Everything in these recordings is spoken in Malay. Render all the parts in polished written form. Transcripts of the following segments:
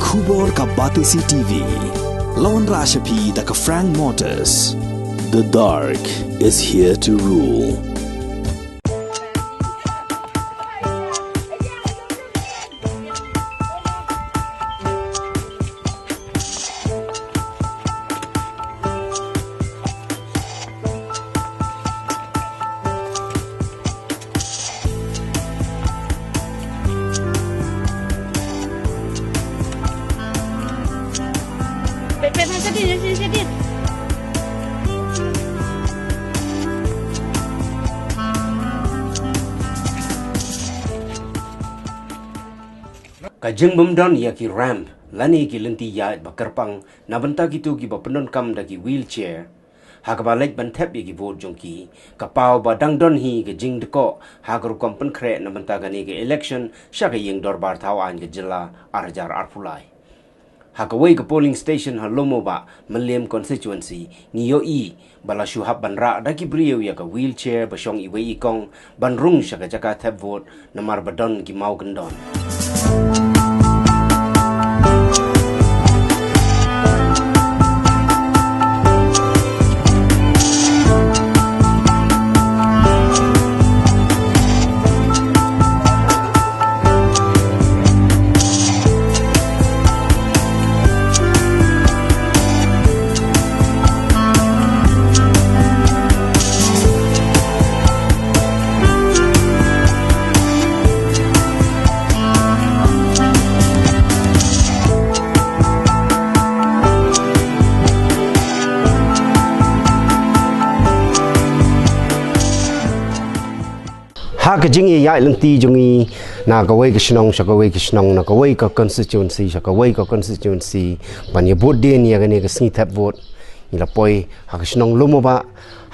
Khubor ka Batisi TV. Lawan Rashapi da ka Frank Motors. The dark is here to rule. Kajeng bumdon ya ki ramp lani ki lenti ya bakarpang nabenta gitu ki bapenon kam da ki wheelchair hakabalek bantep ya ki vote jongki kapau badang don hi ke Dkoh Rukom penkre nabenta gani ke election syaka yeng dorbar tawan ke jela arjar arpulai hakawai ke polling station halomo ba melem constituency ngiyo i bala syuhab banra da ki brio ya ke wheelchair basyong iwe ikong banrung syaka jaka tap vote namar badon ki mau gendon. Hak jingi ya lenti jungi na kawai kisnong sakawai kisnong na kawai ka constituency sakawai ka constituency panyebut din ya gani ka Jingthep vote ila poi hak kisnong lumo ba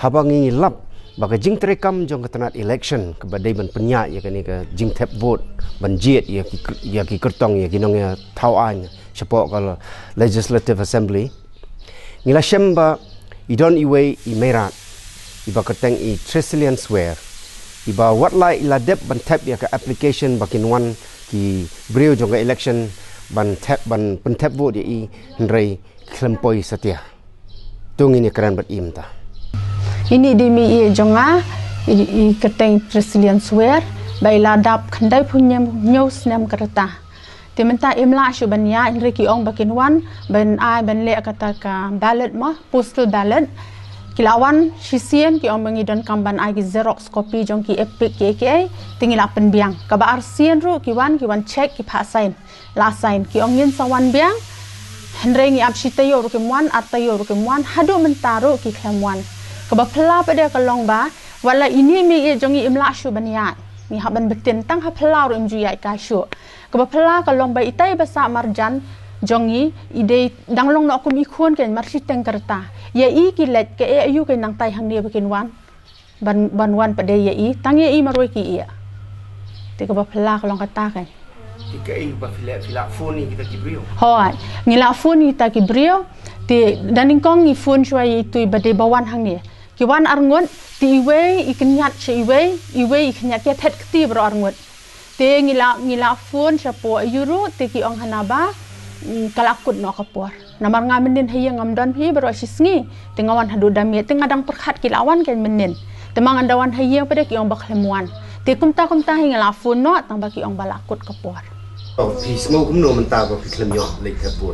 habangi lap baka Treikam jong katanat election ke badai ban penya ya gani ka Jingthep vote banjiet ya ki kertong ya kinong ya tawan support ka legislative assembly ngila shemba idon iwe I merat iba keteng I trillion swear iba watlai ila dep ban tap ya ka application bakin wan ki brio jonga election ban tap vote ya I ndrei klempoi satia tung ini keren bat imta ini demi I jonga I keteng trillion swear bai la dap khandai punyam news nam kereta timenta imla shu ban ya ndrei ki ong bakin wan ban ai ban le kata ka ballot ma postal ballot kilawan sisien ki ong mengidon kamban ai ki xerox copy jong ki epic ki aka tingila Pynbiang ka ba arsien ru ki wan check ki pha sign la sign ki ong yin sawan biang hendrei ngi apsita yo ru ki mwan atayo ru ki mwan hadu mentaro ki khamwan ka ba phla pa de ka long ba wala ini mi e jong I imla shu ban ya ni ha ban betin tang ha phla ru imju ya ka shu ka ba phla ka long ba itai basa marjan jongi ide danglong no kum ikhon ken marsi teng kerta ya I ki let ke e ayu ke nang tai hang dia bikin wan ban wan pade ya I tang ya I maroi ki ia te ka ba phla ka long kata kan tika I ba fila phone ni kita ki brio hoi ngila phone ni ta ki brio te daning kong ni phone shwa I tu bade bawan hang ni ki wan arngon ti iwe I kenyat che iwe I kenyat ke thet kti bro arngon te ngila phone sapo ayuru te ki ong hanaba kalakut no kapor namar ngamenin hayang ngamdan hi baro sisngi tengawan hadu dami tengadang perkhat kilawan ken menin temang andawan hayang pada ki ong baklemuan te kumta hi ngalafun no tang baki ong balakut kapor oh pisngo kumno menta ba piklemyo lek kapor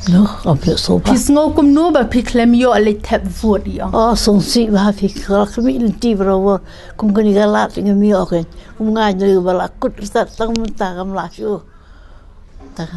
no abe so ba pisngo kumno ba piklemyo lek tap vot yo oh songsi ba fikra kami inti bro kum gani galat ngami oken kum ngai balakut tang menta kam lasyu tak